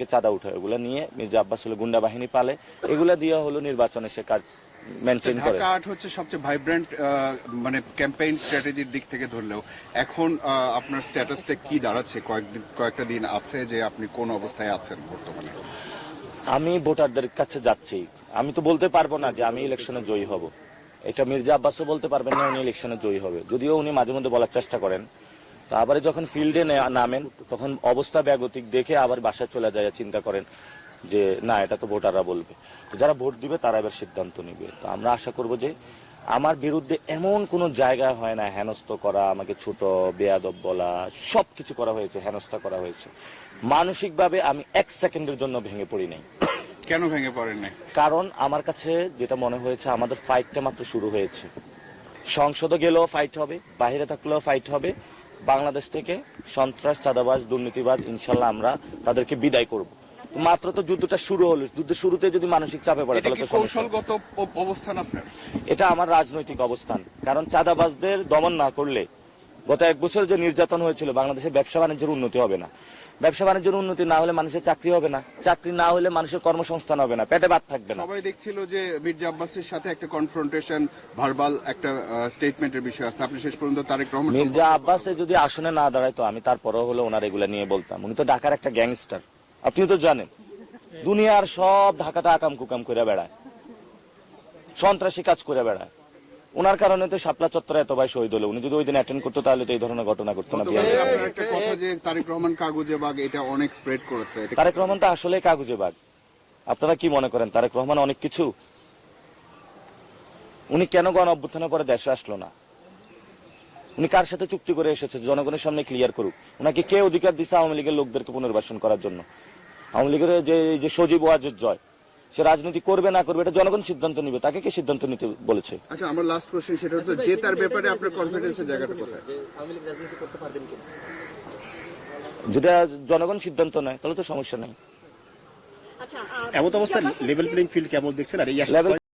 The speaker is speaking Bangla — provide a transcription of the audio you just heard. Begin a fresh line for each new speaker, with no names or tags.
চাঁদা উঠে এগুলা নিয়ে মির্জা আব্বাস হলো গুন্ডা বাহিনী পালে, এগুলা দিয়ে হলো নির্বাচনে সে কাজ মেনটেন করে।
ঢাকা ৮ হচ্ছে সবচেয়ে ভাইব্রেন্ট মানে ক্যাম্পেইন স্ট্র্যাটেজির দিক থেকে ধরলেও এখন আপনার স্ট্যাটাসটা কি দাঁড়াচ্ছে? কয়েকটা দিন আছে যে আপনি কোন অবস্থায় আছেন বর্তমানে?
আমি ভোটারদের কাছে যাচ্ছি, আমি তো বলতে পারবো না যে আমি ইলেকশনে জয়ী হব, এটা মির্জা আব্বাসও বলতে পারবেন না উনি ইলেকশনে জয়ী হবে, যদিও উনি মাঝে মধ্যে বলার চেষ্টা করেন। তো আবার যখন ফিল্ডে নামেন তখন অবস্থা ব্যাগতিক দেখে আবার বাসায় চলে যায়, চিন্তা করেন যে না এটা তো ভোটাররা বলবে, তো যারা ভোট দিবে তারা এবার সিদ্ধান্ত নিবে। তো আমরা আশা করব যে আমার বিরুদ্ধে এমন কোন জায়গা হয় না হেনস্থ করা, আমাকে ছোট বেয়াদব বলা, সবকিছু করা হয়েছে, হেনস্থা করা হয়েছে। মানসিকভাবে আমি 1 সেকেন্ডের জন্য ভেঙে পড়ি নাই।
কেন ভেঙে পড়েন নাই?
কারণ আমার কাছে যেটা মনে হয়েছে আমাদের ফাইটটা মাত্র শুরু হয়েছে। সংসদে গেলেও ফাইট হবে, বাইরে থাকলেও ফাইট হবে। বাংলাদেশ থেকে সন্ত্রাস, চাঁদাবাজ, দুর্নীতিবাজ ইনশাল্লাহ আমরা তাদেরকে বিদায় করব। মাত্র তো যুদ্ধটা শুরু হলো, যুদ্ধের শুরুতে যদি মানসিক চাপে পড়ে তাহলে তো
কৌশলগত অবস্থান আপনার?
এটা আমার রাজনৈতিক অবস্থান। কারণ চাঁদাবাজদের দমন না করলে গত 1 বছর যে নির্যাতন হয়েছিল, বাংলাদেশের ব্যবসা বাণিজ্যের উন্নতি হবে না। ব্যবসা বাণিজ্যের উন্নতি না হলে মানুষের চাকরি হবে না, চাকরি না হলে মানুষের কর্মসংস্থান হবে না, পেটে ভাত থাকবে না।
সবাই দেখছিল যে মির্জা আব্বাসের সাথে একটা কনফ্রন্টেশন, ভার্বাল একটা স্টেটমেন্টের বিষয় আছে। আপনি শেষ পর্যন্ত তারেক রহমান
মির্জা আব্বাসে যদি আসনে না দাঁড়ায় তো আমি তারপরেও হলো ওনার এগুলা নিয়ে বলতাম। উনি তো ঢাকার একটা গ্যাংস্টার, আপনি তো জানেন। দুনিয়ার সব ঢাকাতে আকাম কুকাম করে বেড়ায়, সন্ত্রাসী কাজ করে বেড়ায়। ওনার কারণে তো শাপলা চত্বরে এত ভাই শহীদ হলো। উনি যদি ওই দিন অ্যাটেন্ড করতো তাহলে তো এই ধরনের ঘটনা ঘটতো না।
আপনার একটা কথা যে তারেক রহমান কাগুজে বাগ, এটা অনেক স্প্রেড করেছে।
তারেক রহমান তো আসলে কাগুজে বাগ। আপনারা কি মনে করেন তারেক রহমান অনেক কিছু? উনি কেন গণ অভ্যুত্থানের পরে দেশে আসলো না? উনি কার সাথে চুক্তি করে এসেছে? জনগণের সামনে ক্লিয়ার করুক। ওনাকে কে অধিকার দিচ্ছে আওয়ামী লীগের লোকদেরকে পুনর্বাসন করার জন্য? আওয়ামী লীগের যে সজীব ওয়াজেদ জয়, সে রাজনীতি করবে না করবে এটা জনগণ সিদ্ধান্ত নিবে, তাকে কে সিদ্ধান্ত নিতে বলেছে?
আচ্ছা, আমার লাস্ট কোশ্চেন সেটা হচ্ছে যে তার ব্যাপারে আপনার কনফিডেন্সের জায়গাটা কোথায়?
যেটা জনগণ সিদ্ধান্ত নেয় তাহলে তো সমস্যা নাই।
এমন অবস্থায় লেভেল প্লেইং ফিল্ড কেমন দেখছেন? আর এই